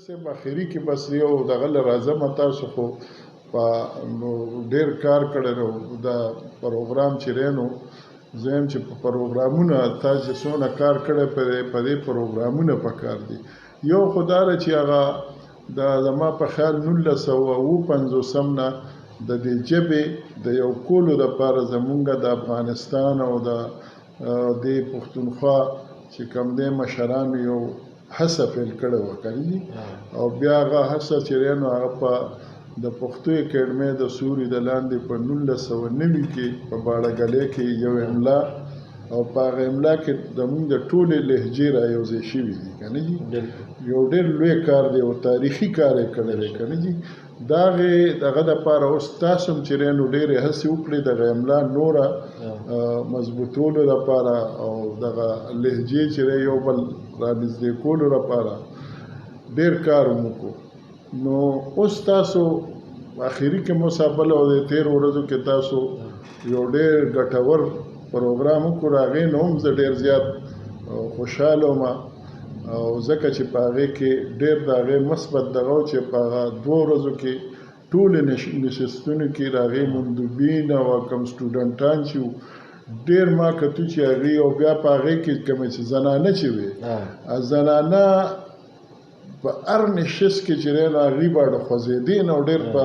صاحب اخري کې بس یو دغه راځم تاسو خو په ډېر کار کړی نو دا پروګرام چې دی نو زه یم چې په پروګرامونه تاسو څونه کار کړی په دې پروګرامونه پکار دي یو خو دا ده چې هغه زما په خیال 1950 نه د دې ژبې د یو کولو دپاره زمونږ د افغانستان او د دې پښتونخوا چې کوم دی مشرانو یو هڅه پیل کړې وه کنه او بیا هغه هڅه چې دی نو هغه په د پښتو اکیډمۍ د سوري د لاندې په 1990 کې په باړهګلۍ کې یو املا او په هغه املا کې زموږ د ټولې لهجې رایوځای شوي دي که نه جي یو ډېر لوی کار دی او تاریخي کار یې کړی دی که نه جي د هغه دپاره اوس تاسو هم چې دی نو ډېرې هڅې وکړئ دغه املا نوره مضبوطولو لپاره او دغه لهجې چې دی یو بل رانږدې کولو لپاره ډېر کار وکړو نو اوس تاسو اخري کې مسابله او د تېرو ورځو کې تاسو یو ډېر ګټور پروګرام وکړو هغې نه هم زه ډېر زیات خوشحاله وم او ځکه چې په هغې کې ډېر د هغې مثبت دغه و چې په هغه 2 ورځو کې ټولې نشستونو کې د هغې مندوبین او کوم سټوډنټان چې وو ډېر ما کتو چې هغې او بیا په هغې کې کومې چې زنانه چې وې زنانه په هر نشست کې چې دی نو هغې باندې خوځېدې نو ډېر په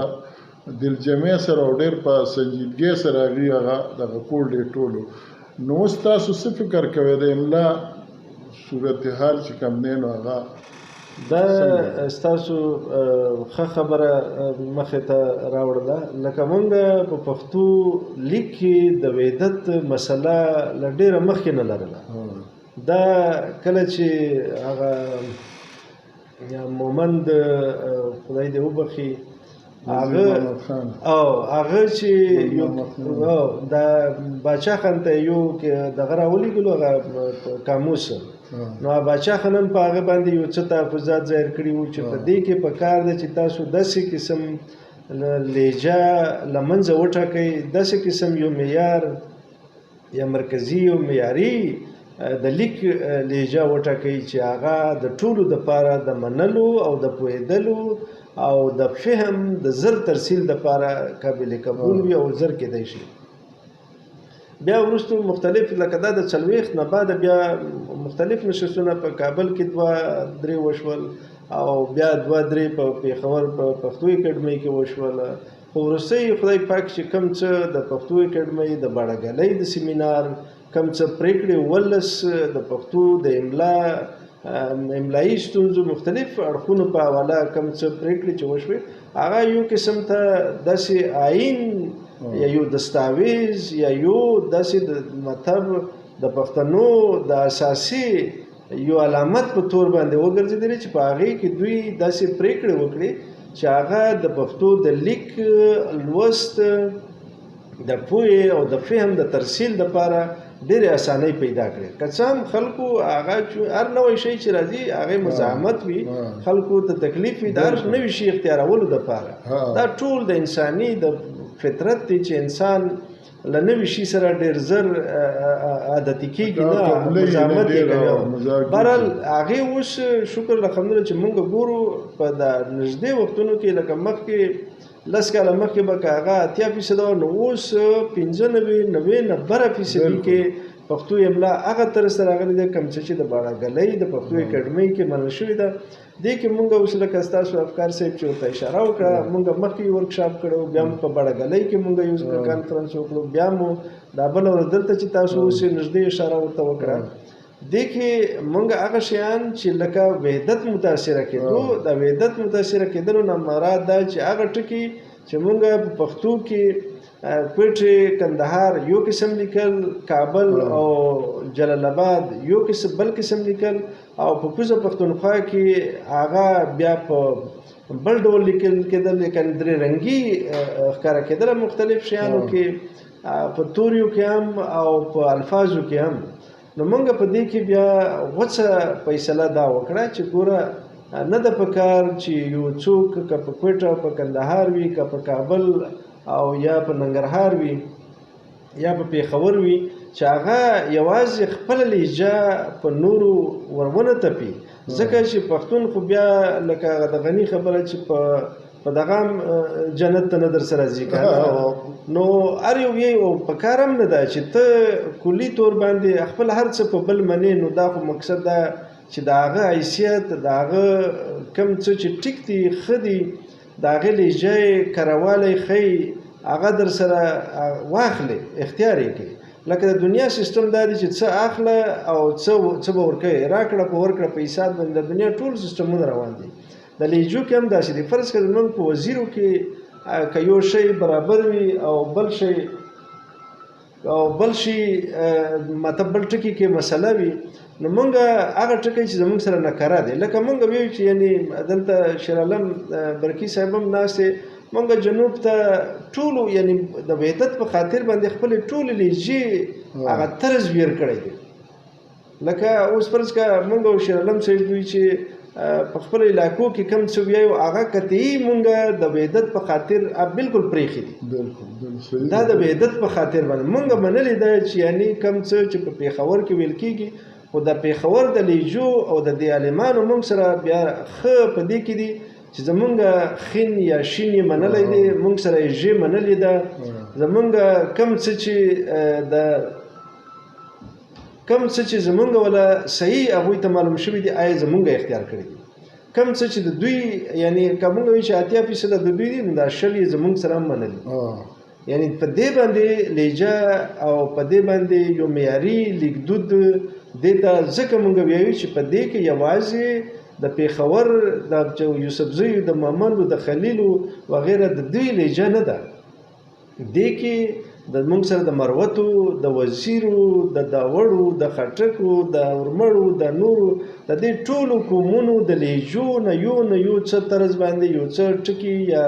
دلجمعۍ سره او ډېر په سنجیدګۍ سره هغې هغه دغه کول ډېر ټولو نو اوس تاسو څه فکر کوئ د املا صورتحال چې کوم دی نو هغه دا ستاسو ښه خبره مخې ته راوړله لکه موږ په پښتو لیک کې د وحدت مسله له ډېره مخکې نه لرله دا کله چې هغه مومند خدای دې وبخي هغه چې د باچا خان ته یو دغه راولېږلو هغه قاموس نو باچا خان هم په هغه باندې یو څه تحفظات ظاهر کړي وو چې په دې کې پکار ده چې تاسو داسې قسم لهجه له منځه وټاکئ داسې قسم یو معیار یا مرکزي او معیاري د لیک لهجه وټاکئ چې هغه د ټولو دپاره د منلو او د پوهېدلو او د فهم د زر ترسیل دپاره قابل قبول وي او زر کېدی شي بیا وروستو مختلف لکه دا د 40 نه بعد بیا مختلف نشستونه په کابل کې 2-3 وشول او بیا 2-3 په پېښور په پښتو اکیډمۍ کې وشول خو وروستی خدای پاک چې کوم څه د پښتو اکیډمۍ د باړهګلۍ د سیمینار کوم څه پرېکړې ولس د پښتو د املایي ستونزو مختلف اړخونو په حواله کوم څه پرېکړې چې وشوې هغه یو قسم ته داسې آیین یا یو دستاویز یا یو داسې د مطلب د پښتنو د اساسي یو علامت په تور باندې وګرځېدلې چې په هغې کې دوی داسې پرېکړې وکړې چې هغه د پښتو د لیک لوست د پوهې او د فهم د ترسیل دپاره ډېرې اسانۍ پیدا کړې که څه هم خلکو هغه هر نوی شی چې راځي هغې مزاحمت وي خلکو ته تکلیف وي د هر نوي شي اختیارولو دپاره دا ټول د انساني د فطرت دی چې انسان له نوي شي سره ډېر زر عادتي کېږي نه مزاحمت یې کوي بهرحال هغې اوس شکر الحمدلله چې موږ ګورو په د نږدې وختونو کې لکه مخکې 10 کاله مخکې به که هغه 80% وه نو اوس 95-90% کې پښتو املا هغه طرز ته راغلی دی کوم څه چې د باړهګلۍ د پښتو اکیډمۍ کې منل شوې ده دې کې مونږ اوس لکه ستاسو افکار صاحب چې ورته اشاره وکړه مونږ مخکې ورکشاپ کړی بیا مو په باړهګلۍ کې مونږ یو کانفرنس وکړو بیا مو دا بله ورځ دلته چې تاسو اوس نږدې اشاره ورته وکړه دې کې مونږ هغه شیان چې لکه وحدت متاثره کېدو د وحدت متاثره کېدلو نه مراد دا چې هغه ټکي چې مونږ په پښتو کې کوټې کندهار یو قسم لیکل کابل او جلال آباد یو قسم بل قسم لیکل او په کوزه پښتونخوا کې هغه بیا په بل ډول لیکل کېدل لیکن درې رنګي ښکاره کېدل مختلف شیانو کې په توریو کې هم او په الفاظو کې هم نو موږ په دې کې بیا غوڅه فیصله دا وکړه چې ګوره نه د پکار چې یو څوک که په کوټه په کندهار وي که په کابل او یا په ننګرهار وي یا په پېښور وي چې هغه یوازې خپله لهجه په نورو ورونه تپي ځکه چې پښتون خو بیا لکه د غني خبره چې په دغه جنت ته نه در سره ځي کنه نو هر یو یې په کار هم نه ده چې ته کلي طور باندې خپل هر څه په بل منې نو دا خو مقصد ده چې د هغه حیثیت د هغه کوم څه چې ټیک دي ښه دي د هغې لهجه یې کرهوالی ښیي هغه در سره واخلې اختیار یې کړي لکه د دنیا سیستم دا دی چې څه اخله او څه به ورکوي راکړه په ورکړه په حساب باندې د دنیا ټول سیستمونه روان دي د لهجو کې هم داسې دي فرض کړه زموږ په وزیرو کې که یو شی برابر وي او بل شی مطلب بل ټکي کې مسله وي نو موږ هغه ټکی چې زموږ سره نکره دی لکه موږ ویو چې یعنی دلته شیرعالم برکي صاحب هم ناست دی موږ جنوب ته ټولو یعنی د وحدت په خاطر باندې خپلې ټولې لهجې هغه طرز ویر کړی دی لکه اوس فرض کړه موږ او شیرعالم صاحب وایي چې په خپلو علاقو کې کوم څه ویایو هغه قطعي موږ د وحدت په خاطر بالکل پرېښي دي دا د وحدت په خاطر باندې موږ منلې ده چې یعنی کوم څه چې په پېښور کې ویل کېږي خو د پېښور د لهجو او د دې عالمانو موږ سره بیا ښه په دې کې دي چې زمونږ خین یا شین یې منلی دی موږ سره یې ژ منلې ده زمونږ کوم څه چې زمونږ ولا صحیح هغوی ته معلوم شوي دي آیا زمونږ اختیار کړي دي کوم څه چې د دوی یعنی که موږ وایو چې 80% د دوی دي نو دا 80% یې زمونږ سره هم منلي یعنی په دې باندې لهجه او په دې باندې یو معیاري لیکدود دې ته ځکه موږ وایو چې په دې کې یوازې د پېښور د یوسفزیو د مامندو د خلیلو وغیره د دوی لهجه نه ده دې کې د موږ سره د مروتو د وزیرو د داوړو د خټکو د ورمړو د نورو د دې ټولو قومونو د لهجو نه یو څه طرز باندې یو څه ټکي یا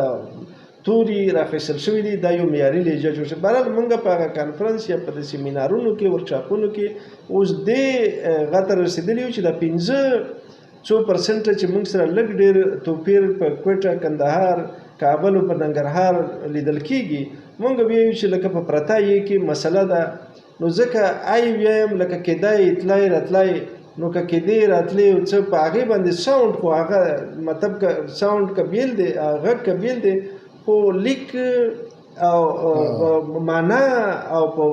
توري راخیستل شوي دي دا یو معیاري لهجه جوړ شوې بهرحال موږ په هغه کانفرنس یا په دې سیمینارونو کې ورکشاپونو کې اوس دې هغه ته رسېدلي یو چې د 5% چې موږ سره لږ ډېر توپیر په کوټه کندهار کابل او په ننګرهار لیدل کېږي موږ وایو چې لکه په پرته یې کې مسله ده نو ځکه وایم لکه کېدای تلای راتلای نو که کېدې راتلې او څه په هغې باندې ساوند خو هغه مطلب که ساوند که بیل دی غږ که بیل دی خو لیک او معنا او په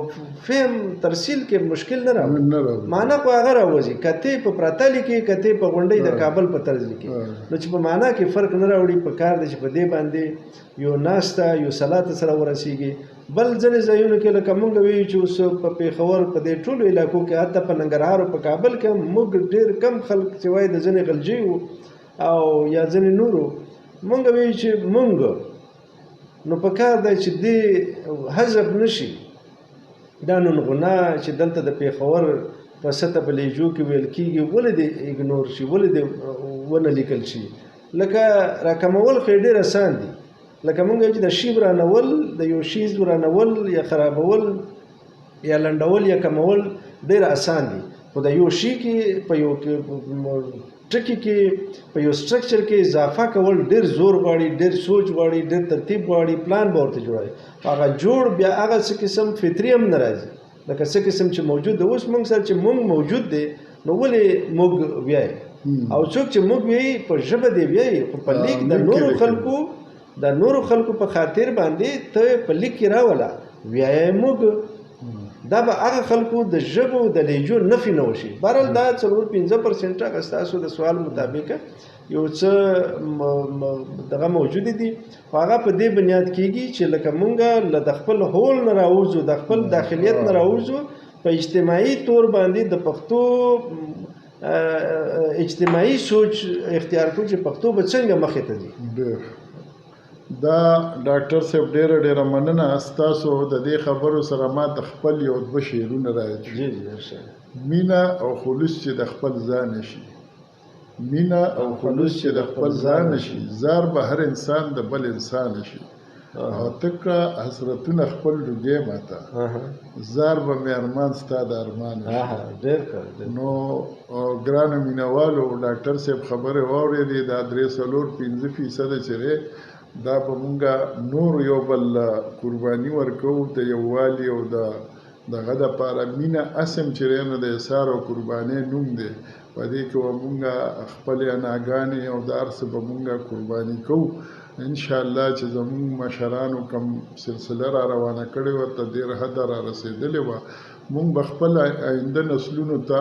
فهم ترسیل کې مشکل نه راوړي معنا خو هغه راوځي کته په پراته لیکي کته په غونډۍ د کابل په طرز لیکي نو چې په معنا کې فرق نه راوړي په کار دی چې په دې باندې یو ناسته یو سلات سره ورسیږي بل ځینې ځایونو کې لکه موږ وایو چې اوس په پېښور په دې ټولو علاقو کې حتی په ننګرهار او په کابل کې موږ ډېر کم خلک چې وایي د ځینې غلجیو او یا ځینې نورو موږ وایو چې موږ نو په کار دی چې دې حذف نشي دا نونغونه چې دلته د پېښور په سطح په لهجو کې ویل کېږي ولې دې اګنور شي ولې دې ونه لیکل شي لکه راکمول خو ډېر اسان دي لکه موږ چې د شی ورانول د یو شیز ورانول یا خرابول یا لنډول یا کمول ډېر اسان دي خو د یو شي کې په یو ټکی کې په یو سټرکچر کې اضافه کول ډېر زور غواړي ډېر سوچ غواړي ډېر ترتیب غواړي پلان به ورته جوړوي هغه جوړ بیا هغه څه قسم فطري هم نه راځي لکه څه قسم چې موجود دی اوس موږ سره چې موږ موجود دی نو ولې موږ وایي او څوک چې موږ وایي په ژبه دی وایي خو په لیک د نورو خلکو په خاطر باندې ته په لیک کې راوله وایي موږ دا به هغه خلکو د ژبو د لهجو نفي نه وشي بهرحال دا 4-5% هغه ستاسو د سوال مطابق یو څه دغه موجود دي هغه په دې بنیاد کېږي چې لکه مونږ له د خپل هول نه راوځو د خپل داخلیت نه راوځو په اجتماعي طور باندې د پښتو اجتماعي سوچ اختیار کړو چې پښتو به څنګه مخې ته ځي دا ډاکټر صاحب ډېره مننه ستاسو د دې خبرو سره ما د خپل یو دوه شعرونه راځي مینه او خلوص چې د خپل ځان شي مینه او خلوص چې د خپل ځان شي زار به هر انسان د بل انسان شي او تکه حسرتونه خپل لږه ماته زار به مې ارمان ستا د ارمان نو ګرانو مینوالو ډاکټر صاحب خبره واورېدې دا 3-4-5% چې دا به مونږه نور یو بل قرباني ورکو د یووالي او دغه دپاره مینه اسم چې دی نو د احسار او قربانۍ نوم دی په په دې کې به مونږ خپلې اناګانې او د هر څه به مونږ قرباني کوو. انشاءالله چې زمونږ مشرانو کوم سلسله را روانه کړې وه تر ډېر حده را رسېدلې وه، مونږ به خپل آینده نسلونو ته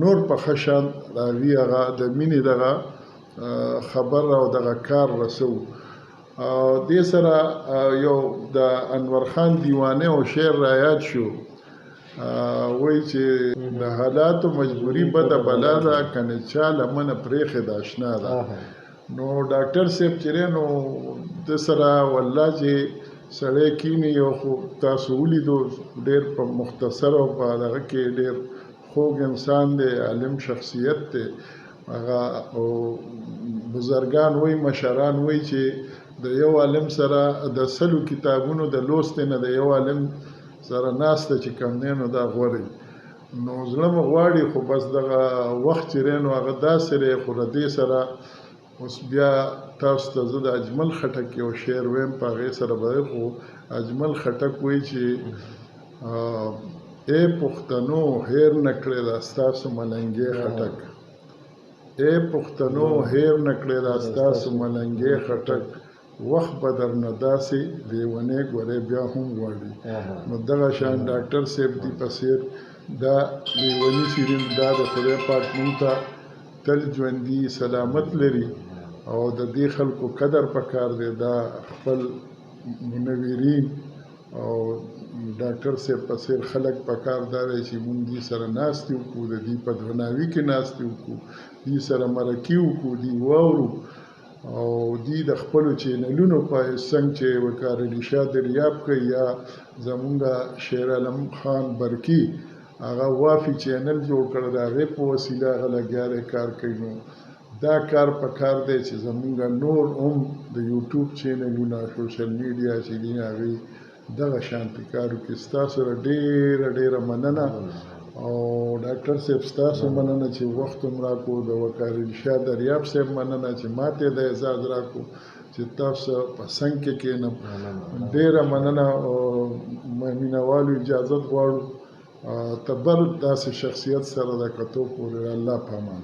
نور په ښه شان د هغې هغه د مینې دغه خبر او دغه کار رسوو. دې سره یو د انور خان دیوانه او شعر را یاد شو، وایي چې د حالاتو مجبوري بده بلا ده، کنې چا لمنه پرېښې د اشنا ده. نو ډاکټر صاحب چې دی نو د سره والله چې سړی کینی یو خو تاسو ولیدو ډېر په مختصر او په دغه کې ډېر خوږ انسان دی، عالم شخصیت دی. هغه بزرګان وایي مشران وایي چې د یو عالم سره د 100 کتابونو د لوستې نه د یو عالم سره ناسته چې کوم دی نو دا غوره وي. نو زړه مې غواړي خو بس دغه وخت چې دی نو هغه داسې دی، خو له دې سره اوس بیا تاسو ته زه د اجمل خټک یو شعر ویم په هغې سره به خو اجمل خټک وایي چې ای پښتنو هیر نه کړې دا ستاسو ملنګې خټک، ای پښتنو هیر نه کړې دا ستاسو ملنګې خټک، وخت به درنه داسې لیونی ګورې بیا هم غواړي. نو دغه شان ډاکټر صاحب دي په څېر دا لیوني شیرین دا د خدای پاک مونږ ته تل ژوندي سلامت لري او د دې خلکو قدر پکار دی. دا خپل منورین او ډاکټر صاحب په څېر خلک پکار دا دی چې مونږ دې سره ناستې وکړو، د دې په درناوي کې ناستې وکړو، دې سره مرکې وکړو، دې واورو او دې د خپلو چینلونو په څنګ چې وقار علي شاه دریاب کوي یا زمونږ شیر عالم خان برکي هغه وافي چینل جوړ کړی د هغې په وسیله هغه لګیا دی کار کوي. نو دا کار پکار دی چې زمونږ نور هم د یوټیوب چینلونه سوشل میډیا چې دي هغې دغه شانتې کار وکړي. ستاسو سره ډېره ډېره مننه او ډاکټر صاحب ستاسو مننه چې وخت هم راکړو، د وقار علي شاه دریاب صاحب مننه چې ماته د اعزاز راکړو چې تاسو په څنګ کې کښېنم. ډېره مننه او مینهوالو اجازت غواړو ته بل داسې شخصیت سره د کتو پورې. الله په امان.